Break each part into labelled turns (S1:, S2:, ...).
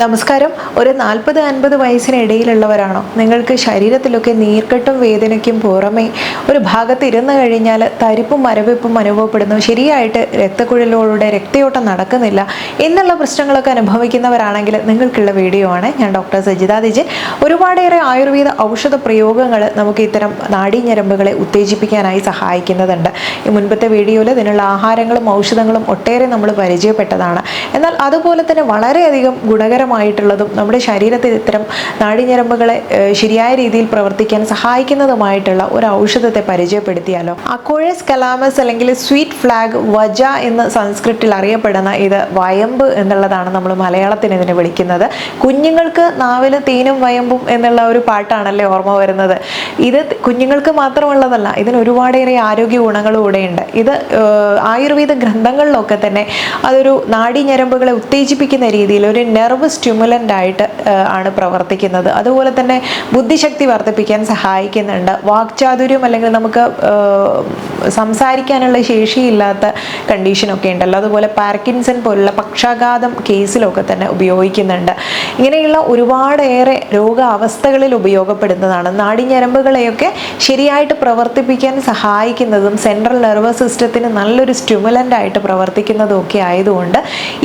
S1: നമസ്കാരം. ഒരു 40-50 വയസ്സിനിടയിലുള്ളവരാണോ? നിങ്ങൾക്ക് ശരീരത്തിലൊക്കെ നീർക്കെട്ടും വേദനയ്ക്കും പുറമെ ഒരു ഭാഗത്ത് ഇരുന്ന് കഴിഞ്ഞാൽ തരിപ്പും മരവിപ്പും അനുഭവപ്പെടുന്നു, ശരിയായിട്ട് രക്തക്കുഴലിലൂടെ രക്തയോട്ടം നടക്കുന്നില്ല എന്നുള്ള പ്രശ്നങ്ങളൊക്കെ അനുഭവിക്കുന്നവരാണെങ്കിൽ നിങ്ങൾക്കുള്ള വീഡിയോ ആണ്. ഞാൻ ഡോക്ടർ സജിത ദിജൻ. ഒരുപാടേറെ ആയുർവേദ ഔഷധ പ്രയോഗങ്ങൾ നമുക്ക് ഇത്തരം നാഡീഞരമ്പുകളെ ഉത്തേജിപ്പിക്കാനായി സഹായിക്കുന്നതുണ്ട്. ഈ മുൻപത്തെ വീഡിയോയിൽ ഇതിനുള്ള ആഹാരങ്ങളും ഔഷധങ്ങളും ഒട്ടേറെ നമ്മൾ പരിചയപ്പെട്ടതാണ്. എന്നാൽ അതുപോലെ തന്നെ വളരെയധികം ഗുണകരമായിട്ടുള്ളതും നമ്മുടെ ശരീരത്തിൽ ഇത്തരം നാഡീഞരമ്പുകളെ ശരിയായ രീതിയിൽ പ്രവർത്തിക്കാൻ സഹായിക്കുന്നതുമായിട്ടുള്ള ഒരു ഔഷധത്തെ പരിചയപ്പെടുത്തിയാലോ. അക്കോഴസ് കലാമസ് അല്ലെങ്കിൽ സ്വീറ്റ് ഫ്ലാഗ് വജ എന്ന് സംസ്കൃതത്തിൽ അറിയപ്പെടുന്ന ഇത് വയമ്പ് എന്നുള്ളതാണ് നമ്മൾ മലയാളത്തിന് ഇതിനെ വിളിക്കുന്നത്. കുഞ്ഞുങ്ങൾക്ക് നാവില് തേനും വയമ്പും എന്നുള്ള ഒരു പാട്ടാണല്ലേ ഓർമ്മ വരുന്നത്. ഇത് കുഞ്ഞുങ്ങൾക്ക് മാത്രമുള്ളതല്ല, ഇതിന് ഒരുപാടേറെ ആരോഗ്യ ഗുണങ്ങളും കൂടെയുണ്ട്. ഇത് ആയുർവേദ ഗ്രന്ഥങ്ങളിലൊക്കെ തന്നെ അതൊരു നാഡീഞരമ്പുകളെ ഉത്തേജിപ്പിക്കുന്ന രീതിയിൽ ഒരു നെർവ് സ്റ്റിമുലൻ്റ് ആയിട്ട് ആണ് പ്രവർത്തിക്കുന്നത്. അതുപോലെ തന്നെ ബുദ്ധിശക്തി വർദ്ധിപ്പിക്കാൻ സഹായിക്കുന്നുണ്ട്. വാക്ചാതുര്യം അല്ലെങ്കിൽ നമുക്ക് സംസാരിക്കാനുള്ള ശേഷിയില്ലാത്ത കണ്ടീഷനൊക്കെ ഉണ്ടല്ലോ, അതുപോലെ പാർക്കിൻസൺ പോലുള്ള പക്ഷാഘാതം കേസിലൊക്കെ തന്നെ ഉപയോഗിക്കുന്നുണ്ട്. ഇങ്ങനെയുള്ള ഒരുപാടേറെ രോഗാവസ്ഥകളിൽ ഉപയോഗപ്പെടുന്നതാണ്. നാഡീഞരമ്പുകളെയൊക്കെ ശരിയായിട്ട് പ്രവർത്തിപ്പിക്കാൻ സഹായിക്കുന്നതും സെൻട്രൽ നെർവസ് സിസ്റ്റത്തിന് നല്ലൊരു സ്റ്റിമുലൻ്റ് ആയിട്ട് പ്രവർത്തിക്കുന്നതും ഒക്കെ ആയതുകൊണ്ട്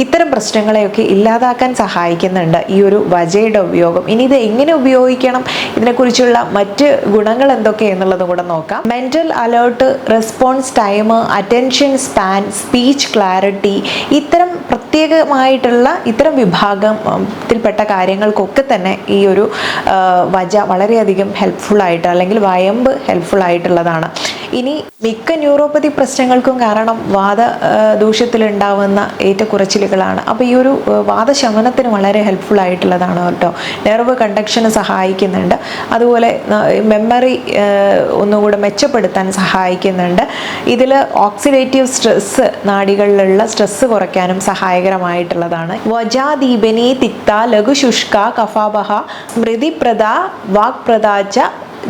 S1: ഇത്തരം പ്രശ്നങ്ങളെയൊക്കെ ഇല്ലാതാക്കാൻ സഹായിക്കുന്നുണ്ട് ഈ ഒരു വജയുടെ ഉപയോഗം. ഇനി ഇത് എങ്ങനെ ഉപയോഗിക്കണം, ഇതിനെക്കുറിച്ചുള്ള മറ്റ് ഗുണങ്ങൾ എന്തൊക്കെ എന്നുള്ളതും കൂടെ നോക്കാം. Mental alert, response time, attention span, speech clarity, ഇത്തരം പ്രത്യേകമായിട്ടുള്ള ഇത്തരം വിഭാഗത്തിൽപ്പെട്ട കാര്യങ്ങൾക്കൊക്കെ തന്നെ ഈ ഒരു വജ വളരെയധികം ഹെൽപ്ഫുൾ ആയിട്ട് അല്ലെങ്കിൽ വയമ്പ് ഹെൽപ്ഫുൾ ആയിട്ടുള്ളതാണ്. ഇനി മിക്ക ന്യൂറോപ്പതി പ്രശ്നങ്ങൾക്കും കാരണം വാദദൂഷ്യത്തിലുണ്ടാവുന്ന ഏറ്റക്കുറച്ചിലുകളാണ്. അപ്പോൾ ഈ ഒരു വാദശമനത്തിന് വളരെ ഹെൽപ്ഫുൾ ആയിട്ടുള്ളതാണ് കേട്ടോ. നെർവ് കണ്ടക്ഷന് സഹായിക്കുന്നുണ്ട്. അതുപോലെ മെമ്മറി ഒന്നുകൂടെ മെച്ചപ്പെടുത്താൻ സഹായിക്കുന്നുണ്ട്. ഇതിൽ ഓക്സിഡേറ്റീവ് സ്ട്രെസ്, നാഡികളിലുള്ള സ്ട്രെസ് കുറയ്ക്കാനും സഹായകരമായിട്ടുള്ളതാണ്. വജാദീപനി തിക്ത ലഘുശുഷ്ക കഫാബഹ സ്മൃതിപ്രദ വാക്പ്രദാച്ച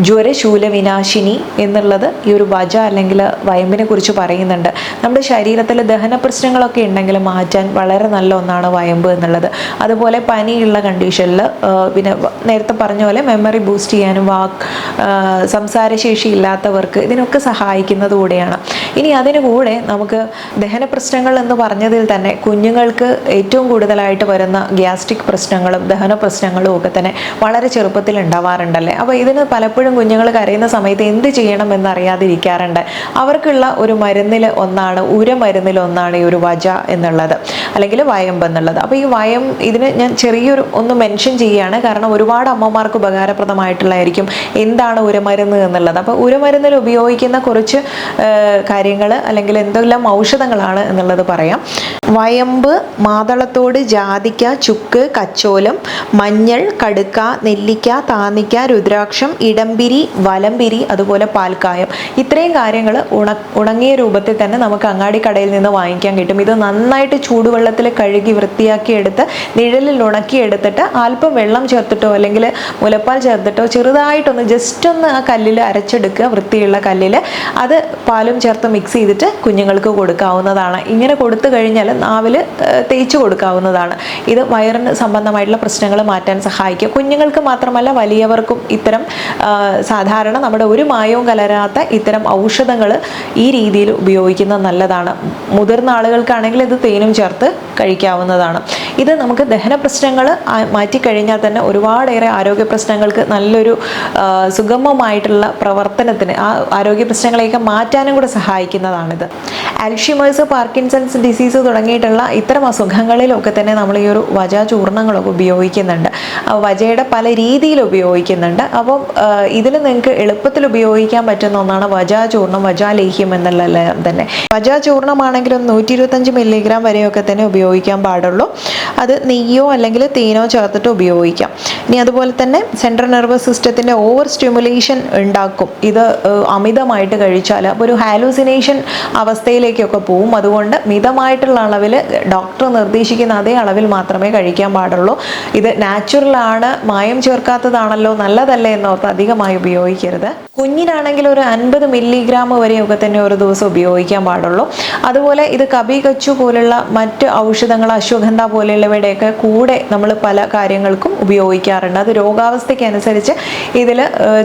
S1: ജ്വരശൂലവിനാശിനി എന്നുള്ളത് ഈ ഒരു വജ അല്ലെങ്കിൽ വയമ്പിനെ കുറിച്ച് പറയുന്നുണ്ട്. നമ്മുടെ ശരീരത്തിൽ ദഹന പ്രശ്നങ്ങളൊക്കെ ഉണ്ടെങ്കിൽ മാറ്റാൻ വളരെ നല്ല ഒന്നാണ് വയമ്പ് എന്നുള്ളത്. അതുപോലെ പനിയുള്ള കണ്ടീഷനിൽ പിന്നെ നേരത്തെ പറഞ്ഞ പോലെ മെമ്മറി ബൂസ്റ്റ് ചെയ്യാനും സംസാരശേഷി ഇല്ലാത്തവർക്ക് ഇതിനൊക്കെ സഹായിക്കുന്നത് കൂടെയാണ്. ഇനി അതിന് കൂടെ നമുക്ക് ദഹന പ്രശ്നങ്ങൾ എന്ന് പറഞ്ഞതിൽ തന്നെ കുഞ്ഞുങ്ങൾക്ക് ഏറ്റവും കൂടുതലായിട്ട് വരുന്ന ഗ്യാസ്ട്രിക് പ്രശ്നങ്ങളും ദഹന പ്രശ്നങ്ങളും ഒക്കെ തന്നെ വളരെ ചെറുപ്പത്തിൽ ഉണ്ടാവാറുണ്ടല്ലേ. അപ്പോൾ ഇതിന് പലപ്പോഴും കുഞ്ഞുങ്ങൾ കരയുന്ന സമയത്ത് എന്ത് ചെയ്യണം എന്നറിയാതിരിക്കാറുണ്ട്. അവർക്കുള്ള ഒരു മരുന്നിൽ ഒന്നാണ്, ഉരമരുന്നിൽ ഒന്നാണ് ഈ ഒരു വജ എന്നുള്ളത് അല്ലെങ്കിൽ വയമ്പ് എന്നുള്ളത്. അപ്പോൾ ഈ ഇതിന് ഞാൻ ചെറിയൊരു ഒന്ന് മെൻഷൻ ചെയ്യുകയാണ്, കാരണം ഒരുപാട് അമ്മമാർക്ക് ഉപകാരപ്രദമായിട്ടുള്ളതായിരിക്കും എന്താണ് ഉരമരുന്ന് എന്നുള്ളത്. അപ്പോൾ ഉരമരുന്നിൽ ഉപയോഗിക്കുന്ന കുറച്ച് കാര്യങ്ങൾ അല്ലെങ്കിൽ എന്തെല്ലാം ഔഷധങ്ങളാണ് എന്നുള്ളത് പറയാം. വയമ്പ്, മാതളത്തോട്, ജാതിക്ക, ചുക്ക്, കച്ചോലം, മഞ്ഞൾ, കടുക്ക, നെല്ലിക്ക, താന്നിക്ക, രുദ്രാക്ഷം, ഇടംപിരി, വലംപിരി, അതുപോലെ പാൽക്കായം. ഇത്രയും കാര്യങ്ങൾ ഉണങ്ങിയ രൂപത്തിൽ തന്നെ നമുക്ക് അങ്ങാടിക്കടയിൽ നിന്ന് വാങ്ങിക്കാൻ കിട്ടും. ഇത് നന്നായിട്ട് ചൂടുവെള്ളത്തിൽ കഴുകി വൃത്തിയാക്കി എടുത്ത് നിഴലിൽ ഉണക്കിയെടുത്തിട്ട് അല്പം വെള്ളം ചേർത്തിട്ടോ അല്ലെങ്കിൽ മുലപ്പാൽ ചേർത്തിട്ടോ ചെറുതായിട്ടൊന്ന് ജസ്റ്റ് ഒന്ന് ആ കല്ലിൽ അരച്ചെടുക്കുക, വൃത്തിയുള്ള കല്ലിൽ. അത് പാലും ചേർത്ത് മിക്സ് ചെയ്തിട്ട് കുഞ്ഞുങ്ങൾക്ക് കൊടുക്കാവുന്നതാണ്. ഇങ്ങനെ കൊടുത്തു കഴിഞ്ഞാൽ നാവിൽ തേച്ച് കൊടുക്കാവുന്നതാണ്. ഇത് വയറിന് സംബന്ധമായിട്ടുള്ള പ്രശ്നങ്ങൾ മാറ്റാൻ സഹായിക്കും. കുഞ്ഞുങ്ങൾക്ക് മാത്രമല്ല വലിയവർക്കും ഇത്തരം സാധാരണ നമ്മുടെ ഒരു മായവും കലരാത്ത ഇത്തരം ഔഷധങ്ങൾ ഈ രീതിയിൽ ഉപയോഗിക്കുന്നത് നല്ലതാണ്. മുതിർന്ന ആളുകൾക്കാണെങ്കിൽ ഇത് തേനും ചേർത്ത് കഴിക്കാവുന്നതാണ്. ഇത് നമുക്ക് ദഹന പ്രശ്നങ്ങൾ മാറ്റിക്കഴിഞ്ഞാൽ തന്നെ ഒരുപാടേറെ ആരോഗ്യ പ്രശ്നങ്ങൾക്ക് നല്ലൊരു സുഗമമായിട്ടുള്ള പ്രവർത്തനത്തിന് ആ ആരോഗ്യ പ്രശ്നങ്ങളെയൊക്കെ മാറ്റാനും കൂടെ സഹായിക്കുന്നതാണിത്. അൽഷിമേഴ്സ്, പാർക്കിൻസൺസ് ഡിസീസ് തുടങ്ങിയിട്ടുള്ള ഇത്തരം അസുഖങ്ങളിലൊക്കെ തന്നെ നമ്മൾ ഈ ഒരു വജ ചൂർണങ്ങളൊക്കെ ഉപയോഗിക്കുന്നുണ്ട്. വജയുടെ പല രീതിയിൽ ഉപയോഗിക്കുന്നുണ്ട്. അപ്പം ഇതിൽ നിങ്ങൾക്ക് എളുപ്പത്തിൽ ഉപയോഗിക്കാൻ പറ്റുന്ന ഒന്നാണ് വജാചൂർണം, വജാലേഹ്യം എന്നുള്ളതെല്ലാം തന്നെ. വജാചൂർണമാണെങ്കിലും 125 മില്ലിഗ്രാം വരെയൊക്കെ തന്നെ ഉപയോഗിക്കാൻ പാടുള്ളൂ. അത് നെയ്യോ അല്ലെങ്കിൽ തേനോ ചേർത്തിട്ട് ഉപയോഗിക്കാം. ഇനി അതുപോലെ തന്നെ സെൻട്രൽ നെർവസ് സിസ്റ്റത്തിൻ്റെ ഓവർ സ്റ്റിമുലേഷൻ ഉണ്ടാക്കും ഇത് അമിതമായിട്ട് കഴിച്ചാൽ. അപ്പോൾ ഒരു ഹാലൂസിനേഷൻ അവസ്ഥയിലേക്കൊക്കെ പോവും. അതുകൊണ്ട് മിതമായിട്ടുള്ള അളവിൽ ഡോക്ടർ നിർദ്ദേശിക്കുന്ന അതേ അളവിൽ മാത്രമേ കഴിക്കാൻ പാടുള്ളൂ. ഇത് നാച്ചുറലാണ്, മായം ചേർക്കാത്തതാണല്ലോ, നല്ലതല്ലേ എന്നോർത്ത് അധികം അമിതമായി ഉപയോഗിക്കരുത്. കുഞ്ഞിനാണെങ്കിൽ ഒരു 50 മില്ലിഗ്രാം വരെയൊക്കെ തന്നെ ഒരു ദിവസം ഉപയോഗിക്കാൻ പാടുള്ളൂ. അതുപോലെ ഇത് കബി കച്ചു പോലുള്ള മറ്റ് ഔഷധങ്ങൾ, അശ്വഗന്ധ പോലെയുള്ളവയുടെയൊക്കെ കൂടെ നമ്മൾ പല കാര്യങ്ങൾക്കും ഉപയോഗിക്കാറുണ്ട്. അത് രോഗാവസ്ഥയ്ക്ക് അനുസരിച്ച് ഇതിൽ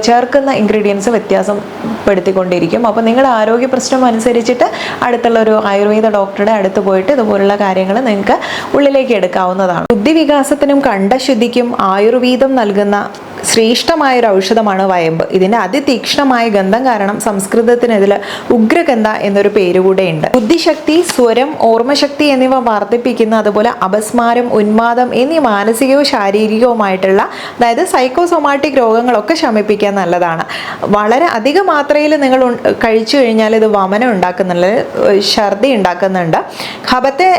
S1: ചേർക്കുന്ന ഇൻഗ്രീഡിയൻസ് വ്യത്യാസപ്പെടുത്തിക്കൊണ്ടിരിക്കും. അപ്പോൾ നിങ്ങളുടെ ആരോഗ്യ പ്രശ്നം അനുസരിച്ചിട്ട് അടുത്തുള്ള ഒരു ആയുർവേദ ഡോക്ടറുടെ അടുത്ത് പോയിട്ട് ഇതുപോലുള്ള കാര്യങ്ങൾ നിങ്ങൾക്ക് ഉള്ളിലേക്ക് എടുക്കാവുന്നതാണ്. ബുദ്ധിവികാസത്തിനും കണ്ഠശുദ്ധിക്കും ആയുർവേദം നൽകുന്ന ശ്രേഷ്ഠമായൊരു ഔഷധമാണ് വയമ്പ്. ഇതിൻ്റെ അതിതീക്ഷ്ണമായ ഗന്ധം കാരണം സംസ്കൃതത്തിന് ഇതിൽ ഉഗ്രഗന്ധ എന്നൊരു പേരുകൂടെയുണ്ട്. ബുദ്ധിശക്തി, സ്വരം, ഓർമ്മശക്തി എന്നിവ വർദ്ധിപ്പിക്കുന്ന, അതുപോലെ അപസ്മാരം, ഉന്മാദം എന്നീ മാനസികവും ശാരീരികവുമായിട്ടുള്ള, അതായത് സൈക്കോസൊമാറ്റിക് രോഗങ്ങളൊക്കെ ശമിപ്പിക്കാൻ നല്ലതാണ്. വളരെ അധിക മാത്രയിൽ നിങ്ങൾ കഴിച്ചു കഴിഞ്ഞാൽ ഇത് വമനം ഉണ്ടാക്കുന്നുണ്ട്, ഛർദി ഉണ്ടാക്കുന്നുണ്ട്. കഫത്തെ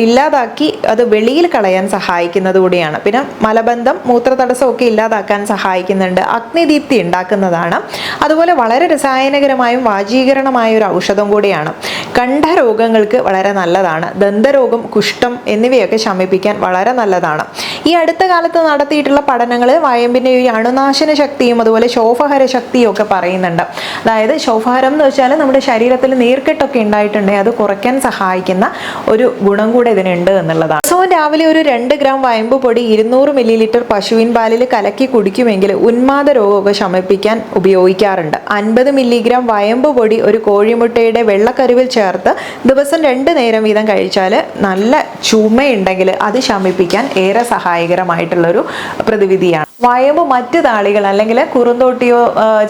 S1: ഇല്ലാതാക്കി അത് വെളിയിൽ കളയാൻ സഹായിക്കുന്നത് കൂടിയാണ്. പിന്നെ മലബന്ധം, മൂത്രതടസ്സമൊക്കെ ഇല്ലാതാക്കാൻ സഹായിക്കുന്നുണ്ട്. അഗ്നിദീപ്തി ഉണ്ടാക്കുന്നതാണ്. അതുപോലെ വളരെ രസായനകരമായും വാചീകരണമായ ഒരു ഔഷധം കൂടിയാണ്. കണ്ഠരോഗങ്ങൾക്ക് വളരെ നല്ലതാണ്. ദന്തരോഗം, കുഷ്ഠം എന്നിവയൊക്കെ ശമിപ്പിക്കാൻ വളരെ നല്ലതാണ്. ഈ അടുത്ത കാലത്ത് നടത്തിയിട്ടുള്ള പഠനങ്ങൾ വയമ്പിൻ്റെ ഈ അണുനാശന ശക്തിയും അതുപോലെ ശോഫഹര ശക്തിയും ഒക്കെ പറയുന്നുണ്ട്. അതായത് ശോഫഹരം എന്ന് വെച്ചാൽ നമ്മുടെ ശരീരത്തിൽ നീർക്കെട്ടൊക്കെ ഉണ്ടായിട്ടുണ്ടെങ്കിൽ അത് കുറയ്ക്കാൻ സഹായിക്കുന്ന ഒരു ഗുണം കൂടെ ഇതിനുണ്ട് എന്നുള്ളതാണ്. ദിവസവും രാവിലെ ഒരു 2 ഗ്രാം വയമ്പ് പൊടി 200 മില്ലി പശുവിൻ പാലിൽ കലക്കി കുടിക്കുമെങ്കിൽ ഉന്മാദ രോഗമൊക്കെ ശമിപ്പിക്കാൻ ഉപയോഗിക്കാറുണ്ട്. 50 മില്ലിഗ്രാം വയമ്പ് പൊടി ഒരു കോഴിമുട്ടയുടെ വെള്ളക്കരുവിൽ ചേർത്ത് ദിവസം 2 നേരം വീതം കഴിച്ചാൽ നല്ല ചുമയുണ്ടെങ്കിൽ അത് ശമിപ്പിക്കാൻ ഏറെ സഹായകരമായിട്ടുള്ളൊരു പ്രതിവിധിയാണ്. വയമ്പ് മറ്റ് താളികൾ അല്ലെങ്കിൽ കുറുന്തോട്ടിയോ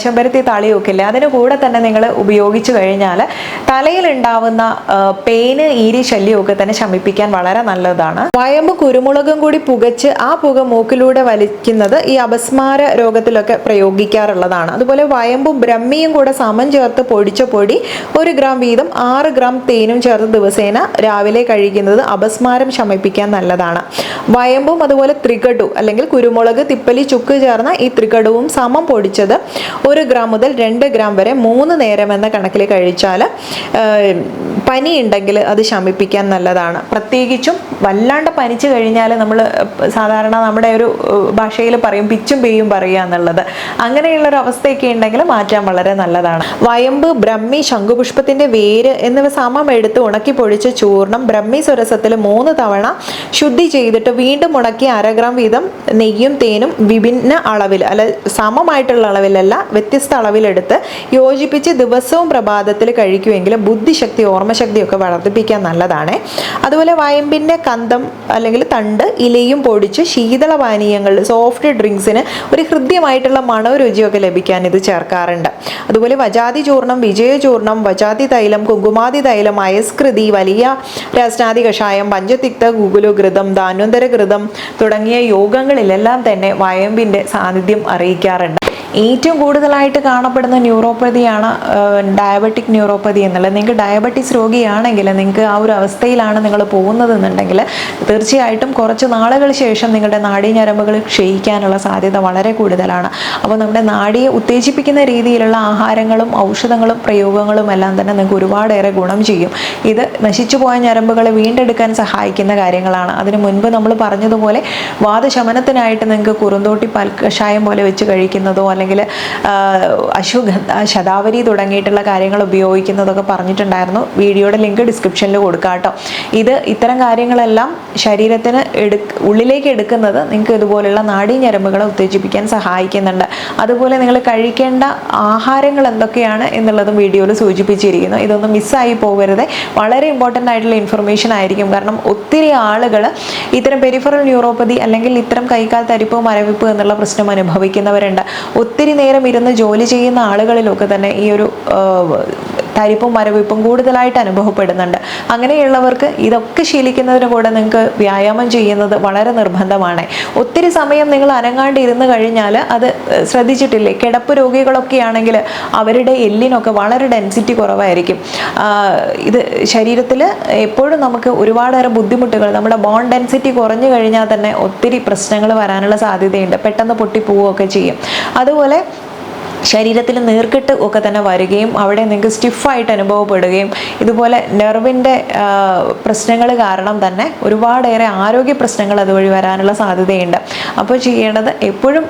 S1: ചെമ്പരത്തി താളിയോ ഒക്കെ ഇല്ലേ, അതിന് കൂടെ തന്നെ നിങ്ങൾ ഉപയോഗിച്ചു കഴിഞ്ഞാൽ തലയിലുണ്ടാവുന്ന പേന്, ഈരി ശല്യമൊക്കെ തന്നെ ശമിപ്പിക്കാൻ വളരെ നല്ലതാണ്. വയമ്പ് കുരുമുളകും കൂടി പുകച്ച് ആ പുക മൂക്കിലൂടെ വലിക്കുന്നത് ഈ അപസ്മാര രോഗത്തിലൊക്കെ പ്രയോഗിക്കാറുള്ളതാണ്. അതുപോലെ വയമ്പും ബ്രഹ്മിയും കൂടെ സമം ചേർത്ത് പൊടിച്ച പൊടി 1 ഗ്രാം വീതം 6 ഗ്രാം തേനും ചേർത്ത് ദിവസേന രാവിലെ കഴിക്കുന്നത് അപസ്മാരം ശമിപ്പിക്കാൻ നല്ലതാണ്. വയമ്പും അതുപോലെ ത്രികടു അല്ലെങ്കിൽ കുരുമുളക്, തിപ്പലി, ചുക്ക് ചേർന്ന ഈ ത്രികടവും സമം പൊടിച്ചത് 1 ഗ്രാം മുതൽ 2 ഗ്രാം വരെ 3 നേരം എന്ന കണക്കിൽ കഴിച്ചാൽ പനി ഉണ്ടെങ്കിൽ അത് ശമിപ്പിക്കാൻ നല്ലതാണ്. പ്രത്യേകിച്ചും വല്ലാണ്ട് പനിച്ചു കഴിഞ്ഞാൽ നമ്മൾ സാധാരണ നമ്മുടെ ഒരു ഭാഷയിൽ പറയും പിച്ചും പേയും പറയുക എന്നുള്ളത്. അങ്ങനെയുള്ളൊരു അവസ്ഥയൊക്കെ ഉണ്ടെങ്കിൽ മാറ്റാൻ വളരെ നല്ലതാണ്. വയമ്പ്, ബ്രഹ്മി, ശംഖുപുഷ്പത്തിൻ്റെ വേര് എന്നിവ സമം എടുത്ത് ഉണക്കി പൊടിച്ച ചൂർണം ബ്രഹ്മി സ്വരസത്തിൽ 3 തവണ ശുദ്ധി ചെയ്തിട്ട് വീണ്ടും ഉണക്കി 1/2 ഗ്രാം വീതം നെയ്യും തേനും വിഭിന്ന അളവിൽ, അല്ല സമമായിട്ടുള്ള അളവിലല്ല, വ്യത്യസ്ത അളവിലെടുത്ത് യോജിപ്പിച്ച് ദിവസവും പ്രഭാതത്തിൽ കഴിക്കുമെങ്കിൽ ബുദ്ധിശക്തി, ഓർമ്മശക്തിയൊക്കെ വർദ്ധിപ്പിക്കാൻ നല്ലതാണ്. അതുപോലെ വയമ്പിൻ്റെ കന്തം അല്ലെങ്കിൽ തണ്ട്, ഇലയും പൊടിച്ച് ശീതള പാനീയങ്ങളിൽ, സോഫ്റ്റ് ഡ്രിങ്ക്സിന് ഒരു ഹൃദ്യമായിട്ടുള്ള മണോരുചിയൊക്കെ ലഭിക്കാൻ ഇത് ചേർക്കാറുണ്ട്. അതുപോലെ വജാതി ചൂർണം, വിജയചൂർണം, വജാതി തൈലം, കുങ്കുമാതി തൈലം, അയസ്കൃതി, വലിയ രാസ്നാദി കഷായം, പഞ്ചതിക്ത, ഗുഗുലു ഘൃതം, ധാന്വന്തര ഘൃതം തുടങ്ങിയ യോഗങ്ങളിലെല്ലാം തന്നെ വയമ്പിൻ്റെ സാന്നിധ്യം അറിയിക്കാറുണ്ട്. ഏറ്റവും കൂടുതലായിട്ട് കാണപ്പെടുന്ന ന്യൂറോപ്പതിയാണ് ഡയബറ്റിക് ന്യൂറോപ്പതി എന്നുള്ളത്. നിങ്ങൾക്ക് ഡയബറ്റീസ് രോഗിയാണെങ്കിൽ, നിങ്ങൾക്ക് ആ ഒരു അവസ്ഥയിലാണ് നിങ്ങൾ പോകുന്നതെന്നുണ്ടെങ്കിൽ തീർച്ചയായിട്ടും കുറച്ച് നാളുകൾ ശേഷം നിങ്ങളുടെ നാഡീഞരമ്പുകൾ ക്ഷയിക്കാനുള്ള സാധ്യത വളരെ കൂടുതലാണ്. അപ്പോൾ നമ്മുടെ നാഡിയെ ഉത്തേജിപ്പിക്കുന്ന രീതിയിലുള്ള ആഹാരങ്ങളും ഔഷധങ്ങളും പ്രയോഗങ്ങളും എല്ലാം തന്നെ നിങ്ങൾക്ക് ഒരുപാടേറെ ഗുണം ചെയ്യും. ഇത് നശിച്ചു പോയ ഞരമ്പുകളെ വീണ്ടെടുക്കാൻ സഹായിക്കുന്ന കാര്യങ്ങളാണ്. അതിന് മുൻപ് നമ്മൾ പറഞ്ഞതുപോലെ വാദശമനത്തിനായിട്ട് നിങ്ങൾക്ക് കുറുന്തോട്ടി പാൽ കഷായം പോലെ വെച്ച് കഴിക്കുന്നതോ അല്ലെങ്കിൽ അശ്വഗന്ധ, ശതാവരി തുടങ്ങിയിട്ടുള്ള കാര്യങ്ങൾ ഉപയോഗിക്കുന്നതൊക്കെ പറഞ്ഞിട്ടുണ്ടായിരുന്നു. വീഡിയോയുടെ ലിങ്ക് ഡിസ്ക്രിപ്ഷനിൽ കൊടുക്കാം കേട്ടോ. ഇത്തരം കാര്യങ്ങളെല്ലാം ശരീരത്തിന് ഉള്ളിലേക്ക് എടുക്കുന്നത് നിങ്ങൾക്ക് ഇതുപോലുള്ള നാഡീഞരമ്പുകളെ ഉത്തേജിപ്പിക്കാൻ സഹായിക്കുന്നുണ്ട്. അതുപോലെ നിങ്ങൾ കഴിക്കേണ്ട ആഹാരങ്ങൾ എന്തൊക്കെയാണ് എന്നുള്ളതും വീഡിയോയിൽ സൂചിപ്പിച്ചിരിക്കുന്നു. ഇതൊന്നും മിസ്സായി പോകരുത്. വളരെ ഇമ്പോർട്ടൻ്റ് ആയിട്ടുള്ള ഇൻഫർമേഷൻ ആയിരിക്കും. കാരണം ഒത്തിരി ആളുകൾ ഇത്തരം പെരിഫറൽ ന്യൂറോപ്പതി അല്ലെങ്കിൽ ഇത്തരം കൈകാൽ തരിപ്പ്, മരവിപ്പ് എന്നുള്ള പ്രശ്നം അനുഭവിക്കുന്നവരുണ്ട്. ഒത്തിരി നേരം ഇരുന്ന് ജോലി ചെയ്യുന്ന ആളുകളിലൊക്കെ തന്നെ ഈ ഒരു തരിപ്പും മരവിപ്പും കൂടുതലായിട്ട് അനുഭവപ്പെടുന്നുണ്ട്. അങ്ങനെയുള്ളവർക്ക് ഇതൊക്കെ ശീലിക്കുന്നതിന് കൂടെ നിങ്ങൾക്ക് വ്യായാമം ചെയ്യുന്നത് വളരെ നിർബന്ധമാണ്. ഒത്തിരി സമയം നിങ്ങൾ അനങ്ങാണ്ട് ഇരുന്ന് കഴിഞ്ഞാൽ അത് ശ്രദ്ധിച്ചിട്ടില്ലേ, കിടപ്പ് രോഗികളൊക്കെ ആണെങ്കിൽ അവരുടെ എല്ലിനൊക്കെ വളരെ ഡെൻസിറ്റി കുറവായിരിക്കും. ഇത് ശരീരത്തിൽ എപ്പോഴും നമുക്ക് ഒരുപാടേറെ ബുദ്ധിമുട്ടുകൾ, നമ്മുടെ ബോൺ ഡെൻസിറ്റി കുറഞ്ഞു കഴിഞ്ഞാൽ തന്നെ ഒത്തിരി പ്രശ്നങ്ങൾ വരാനുള്ള സാധ്യതയുണ്ട്. പെട്ടെന്ന് പൊട്ടിപ്പോവുകയൊക്കെ ചെയ്യും. അതുപോലെ ശരീരത്തിൽ നീർക്കെട്ട് ഒക്കെ തന്നെ വരികയും അവിടെ നിങ്ങൾക്ക് സ്റ്റിഫായിട്ട് അനുഭവപ്പെടുകയും ഇതുപോലെ നെർവിൻ്റെ പ്രശ്നങ്ങൾ കാരണം തന്നെ ഒരുപാടേറെ ആരോഗ്യ പ്രശ്നങ്ങൾ അതുവഴി വരാനുള്ള സാധ്യതയുണ്ട്. അപ്പോൾ ചെയ്യേണ്ടത് എപ്പോഴും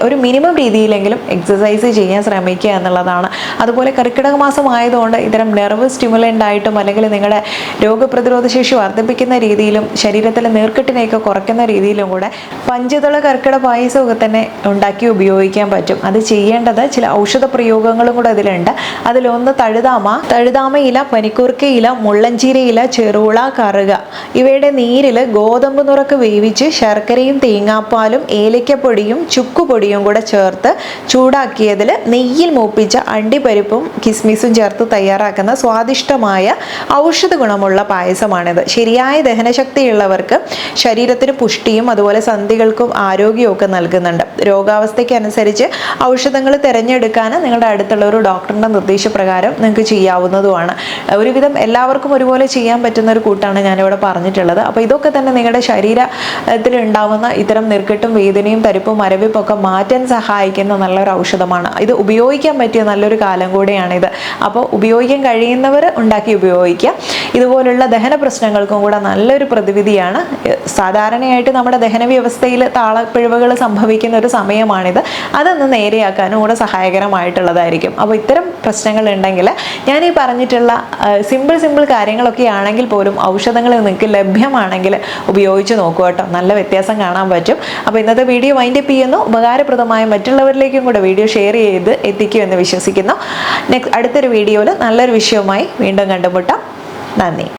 S1: ഒരു മിനിമം രീതിയിലെങ്കിലും എക്സസൈസ് ചെയ്യാൻ ശ്രമിക്കുക എന്നുള്ളതാണ്. അതുപോലെ കർക്കിടക മാസം ആയതുകൊണ്ട് ഇത്തരം നെർവ് സ്റ്റിമുലൻ്റ് ആയിട്ടും അല്ലെങ്കിൽ നിങ്ങളുടെ രോഗപ്രതിരോധ ശേഷി വർദ്ധിപ്പിക്കുന്ന രീതിയിലും ശരീരത്തിലെ നീർക്കെട്ടിനെയൊക്കെ കുറയ്ക്കുന്ന രീതിയിലും കൂടെ പഞ്ചതള കർക്കിടക പായസമൊക്കെ തന്നെ ഉണ്ടാക്കി ഉപയോഗിക്കാൻ പറ്റും. അത് ചെയ്യേണ്ടത് ചില ഔഷധ പ്രയോഗങ്ങളും കൂടെ അതിലുണ്ട്. അതിലൊന്ന് തഴുതാമ ഇല, പനിക്കൂർക്ക ഇല, മുള്ളഞ്ചീര ഇല, ചെറുള, കറുക ഇവയുടെ നീരിൽ ഗോതമ്പ് നുറക്ക് വേവിച്ച് ശർക്കരയും തേങ്ങാപ്പാലും ഏലക്കപ്പൊടിയും ചുക്കുപൊടിയും കൂടെ ചേർത്ത് ചൂടാക്കിയതിൽ നെയ്യിൽ മൂപ്പിച്ച അണ്ടിപ്പരിപ്പും കിസ്മിസും ചേർത്ത് തയ്യാറാക്കുന്ന സ്വാദിഷ്ടമായ ഔഷധ ഗുണമുള്ള പായസമാണിത്. ശരിയായ ദഹനശക്തിയുള്ളവർക്ക് ശരീരത്തിന് പുഷ്ടിയും അതുപോലെ സന്ധികൾക്കും ആരോഗ്യവും ഒക്കെ നൽകുന്നുണ്ട്. രോഗാവസ്ഥയ്ക്ക് അനുസരിച്ച് ഔഷധങ്ങൾ തിരഞ്ഞെടുക്കാൻ നിങ്ങളുടെ അടുത്തുള്ള ഒരു ഡോക്ടറിൻ്റെ നിർദ്ദേശപ്രകാരം നിങ്ങൾക്ക് ചെയ്യാവുന്നതുമാണ്. ഒരുവിധം എല്ലാവർക്കും ഒരുപോലെ ചെയ്യാൻ പറ്റുന്ന ഒരു കൂട്ടാണ് ഞാനിവിടെ പറഞ്ഞിട്ടുള്ളത്. അപ്പോൾ ഇതൊക്കെ തന്നെ നിങ്ങളുടെ ശരീരത്തിൽ ഉണ്ടാവുന്ന ഇത്തരം നീർക്കെട്ടും വേദനയും തരിപ്പും മരവിപ്പും ഒക്കെ മാറ്റാൻ സഹായിക്കുന്ന നല്ലൊരു ഔഷധമാണ്. ഇത് ഉപയോഗിക്കാൻ പറ്റിയ നല്ലൊരു കാലം കൂടെയാണിത്. അപ്പോൾ ഉപയോഗിക്കാൻ കഴിയുന്നവർ ഉണ്ടാക്കി ഉപയോഗിക്കുക. ഇതുപോലുള്ള ദഹന പ്രശ്നങ്ങൾക്കും കൂടെ നല്ലൊരു പ്രതിവിധിയാണ്. സാധാരണയായിട്ട് നമ്മുടെ ദഹന വ്യവസ്ഥയിൽ താളപ്പിഴവുകൾ സംഭവിക്കുന്ന ഒരു സമയമാണിത്. അതൊന്ന് നേരെയാക്കാനും കൂടെ സഹായകരമായിട്ടുള്ളതായിരിക്കും. അപ്പോൾ ഇത്തരം പ്രശ്നങ്ങൾ ഉണ്ടെങ്കിൽ ഞാൻ ഈ പറഞ്ഞിട്ടുള്ള സിമ്പിൾ കാര്യങ്ങളൊക്കെ ആണെങ്കിൽ പോലും ഔഷധങ്ങൾ നിങ്ങൾക്ക് ലഭ്യമാണെങ്കിൽ ഉപയോഗിച്ച് നോക്കുക കേട്ടോ. നല്ല വ്യത്യാസം കാണാൻ പറ്റും. അപ്പോൾ ഇന്നത്തെ വീഡിയോ വൈൻഡ് അപ്പ് ചെയ്യുന്നു. ഉപകാരപ്രദമായ മറ്റുള്ളവരിലേക്കും കൂടെ വീഡിയോ ഷെയർ ചെയ്ത് എത്തിക്കുമെന്ന് വിശ്വസിക്കുന്നു. അടുത്തൊരു വീഡിയോയിൽ നല്ലൊരു വിഷയവുമായി വീണ്ടും കണ്ടുമുട്ടാം. നന്ദി.